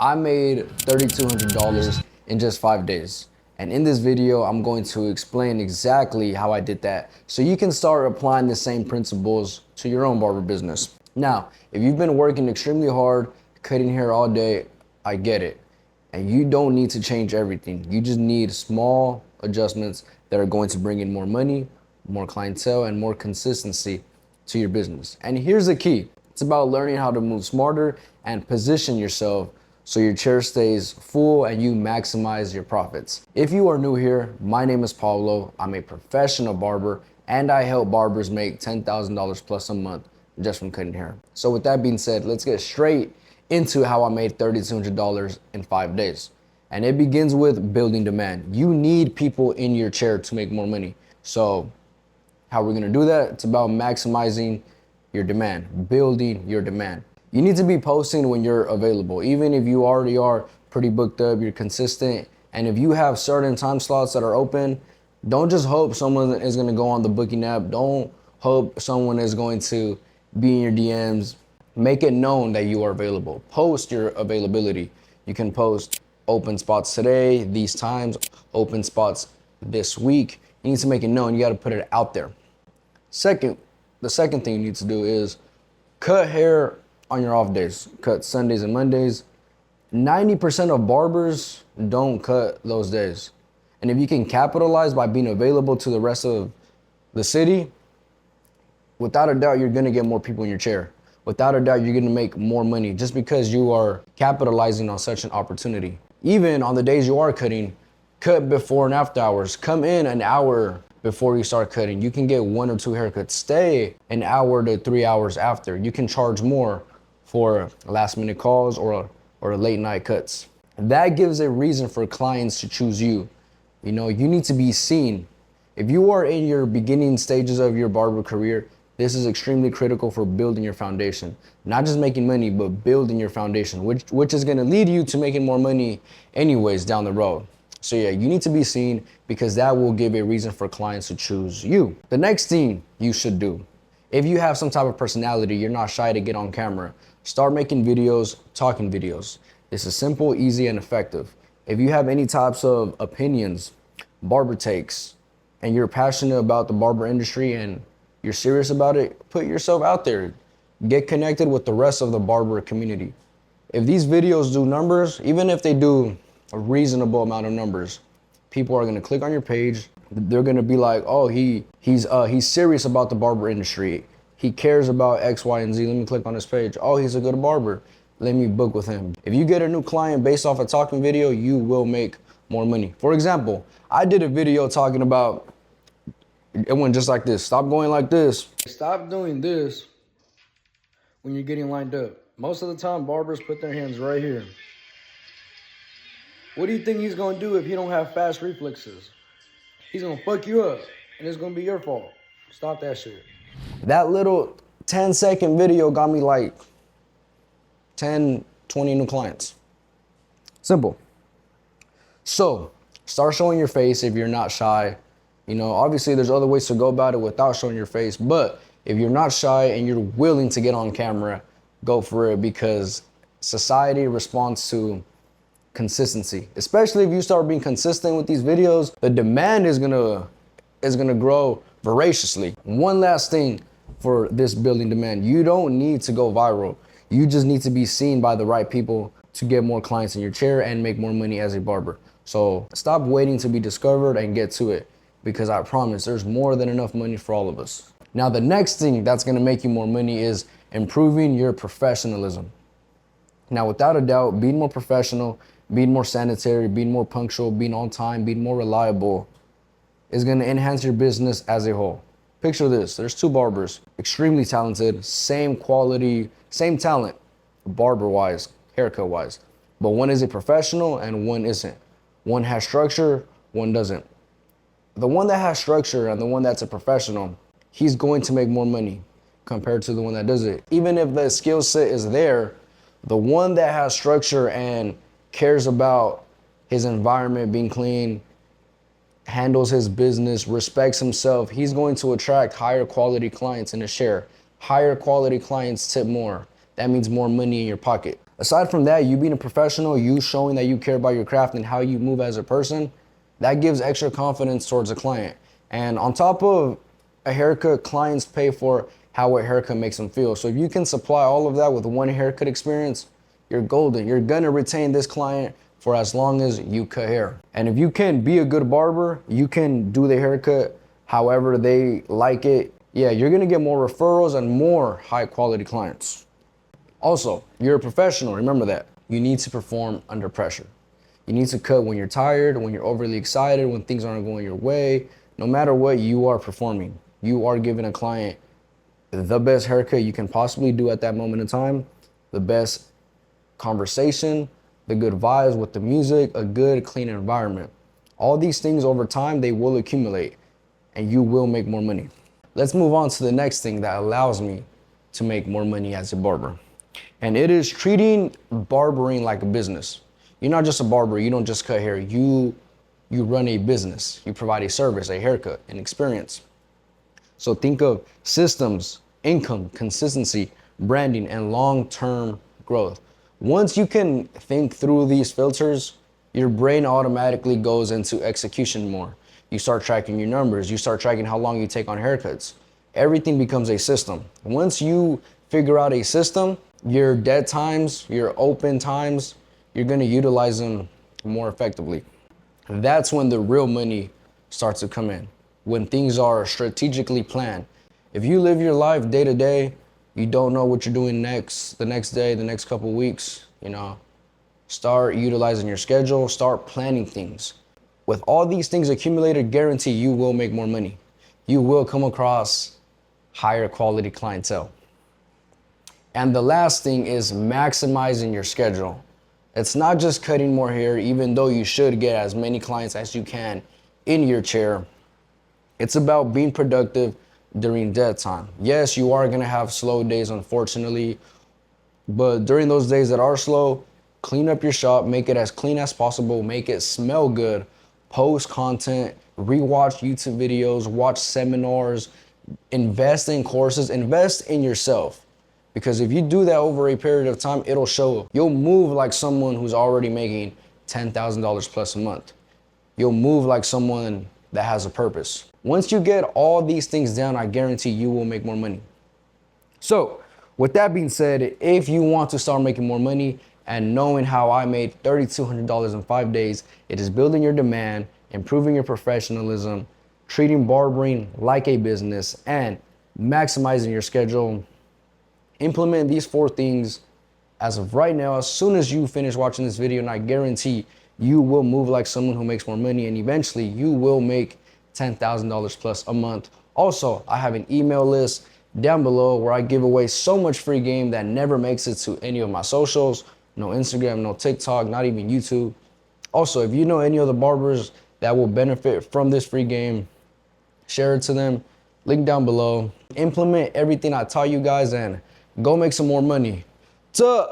I made $3,200 in just 5 days. And in this video, I'm going to explain exactly how I did that so you can start applying the same principles to your own barber business. Now, if you've been working extremely hard, cutting hair all day, I get it. And you don't need to change everything. You just need small adjustments that are going to bring in more money, more clientele, and more consistency to your business. And here's the key. It's about learning how to move smarter and position yourself so your chair stays full and you maximize your profits. If you are new here, my name is Paulo. I'm a professional barber and I help barbers make $10,000 plus a month just from cutting hair. So with that being said, let's get straight into how I made $3,200 in 5 days. And it begins with building demand. You need people in your chair to make more money. So how we're gonna do that? It's about maximizing your demand, building your demand. You need to be posting when you're available. Even if you already are pretty booked up, you're consistent, and if you have certain time slots that are open, don't just hope someone is gonna go on the booking app. Don't hope someone is going to be in your DMs. Make it known that you are available. Post your availability. You can post open spots today, these times, open spots this week. You need to make it known. You gotta put it out there. The second thing you need to do is cut hair on your off days. Cut Sundays and Mondays. 90% of barbers don't cut those days. And if you can capitalize by being available to the rest of the city, without a doubt, you're gonna get more people in your chair. Without a doubt, you're gonna make more money just because you are capitalizing on such an opportunity. Even on the days you are cutting, cut before and after hours. Come in an hour before you start cutting. You can get 1 or 2 haircuts. Stay an hour to 3 hours after. You can charge more for last minute calls or late night cuts. That gives a reason for clients to choose you. You know, you need to be seen. If you are in your beginning stages of your barber career, this is extremely critical for building your foundation. Not just making money, but building your foundation, which is gonna lead you to making more money anyways down the road. So yeah, you need to be seen because that will give a reason for clients to choose you. The next thing you should do, if you have some type of personality, you're not shy to get on camera, start making videos, talking videos. This is simple, easy, and effective. If you have any types of opinions, barber takes, and you're passionate about the barber industry and you're serious about it, put yourself out there. Get connected with the rest of the barber community. If these videos do numbers, even if they do a reasonable amount of numbers, people are gonna click on your page. They're gonna be like, oh, he's serious about the barber industry. He cares about X, Y, and Z. Let me click on his page. Oh, he's a good barber. Let me book with him. If you get a new client based off a talking video, you will make more money. For example, I did a video talking about, it went just like this. Stop going like this. Stop doing this when you're getting lined up. Most of the time, barbers put their hands right here. What do you think he's gonna do if he don't have fast reflexes? He's gonna fuck you up, and it's gonna be your fault. Stop that shit. That little 10-second video got me like 10, 20 new clients. Simple. So, start showing your face if you're not shy. You know, obviously there's other ways to go about it without showing your face, but if you're not shy and you're willing to get on camera, go for it because society responds to consistency. Especially if you start being consistent with these videos, the demand is gonna grow voraciously. One last thing for this building demand, you don't need to go viral. You just need to be seen by the right people to get more clients in your chair and make more money as a barber. So stop waiting to be discovered and get to it, because I promise there's more than enough money for all of us. Now, the next thing that's gonna make you more money is improving your professionalism. Now, without a doubt, being more professional, being more sanitary, being more punctual, being on time, being more reliable is gonna enhance your business as a whole. Picture this, there's 2 barbers, extremely talented, same quality, same talent, barber-wise, haircut-wise, but one is a professional and one isn't. One has structure, one doesn't. The one that has structure and the one that's a professional, he's going to make more money compared to the one that doesn't. Even if the skill set is there, the one that has structure and cares about his environment being clean, handles his business, respects himself, he's going to attract higher quality clients in his share. Higher quality clients tip more. That means more money in your pocket. Aside from that, you being a professional, you showing that you care about your craft and how you move as a person, that gives extra confidence towards a client. And on top of a haircut, clients pay for how a haircut makes them feel. So if you can supply all of that with one haircut experience, you're golden. You're gonna retain this client for as long as you cut hair. And if you can be a good barber, you can do the haircut however they like it. Yeah, you're gonna get more referrals and more high quality clients. Also, you're a professional, remember that. You need to perform under pressure. You need to cut when you're tired, when you're overly excited, when things aren't going your way. No matter what, you are performing. You are giving a client the best haircut you can possibly do at that moment in time, the best conversation, the good vibes with the music, a good, clean environment. All these things over time, they will accumulate and you will make more money. Let's move on to the next thing that allows me to make more money as a barber. And it is treating barbering like a business. You're not just a barber, you don't just cut hair. You run a business. You provide a service, a haircut, an experience. So think of systems, income, consistency, branding, and long-term growth. Once you can think through these filters, your brain automatically goes into execution more. You start tracking your numbers. You start tracking how long you take on haircuts. Everything becomes a system. Once you figure out a system, your dead times, your open times, you're gonna utilize them more effectively. That's when the real money starts to come in, when things are strategically planned. If you live your life day to day, you don't know what you're doing next, the next day, the next couple weeks, start utilizing your schedule, start planning things. With all these things accumulated, guarantee you will make more money. You will come across higher quality clientele. And the last thing is maximizing your schedule. It's not just cutting more hair, even though you should get as many clients as you can in your chair. It's about being productive during dead time. Yes, you are gonna have slow days, unfortunately, but during those days that are slow, clean up your shop, make it as clean as possible, make it smell good, post content, rewatch YouTube videos, watch seminars, invest in courses, invest in yourself. Because if you do that over a period of time, it'll show. You'll move like someone who's already making $10,000 plus a month. You'll move like someone that has a purpose. Once you get all these things down, I guarantee you will make more money. So with that being said, if you want to start making more money and knowing how I made $3,200 in 5 days, it is building your demand, improving your professionalism, treating barbering like a business, and maximizing your schedule. Implement these 4 things as of right now, as soon as you finish watching this video, and I guarantee you will move like someone who makes more money, and eventually you will make $10,000 plus a month. Also, I have an email list down below where I give away so much free game that never makes it to any of my socials, no Instagram, no TikTok, not even YouTube. Also, if you know any other barbers that will benefit from this free game, share it to them, link down below. Implement everything I taught you guys and go make some more money. Tuh.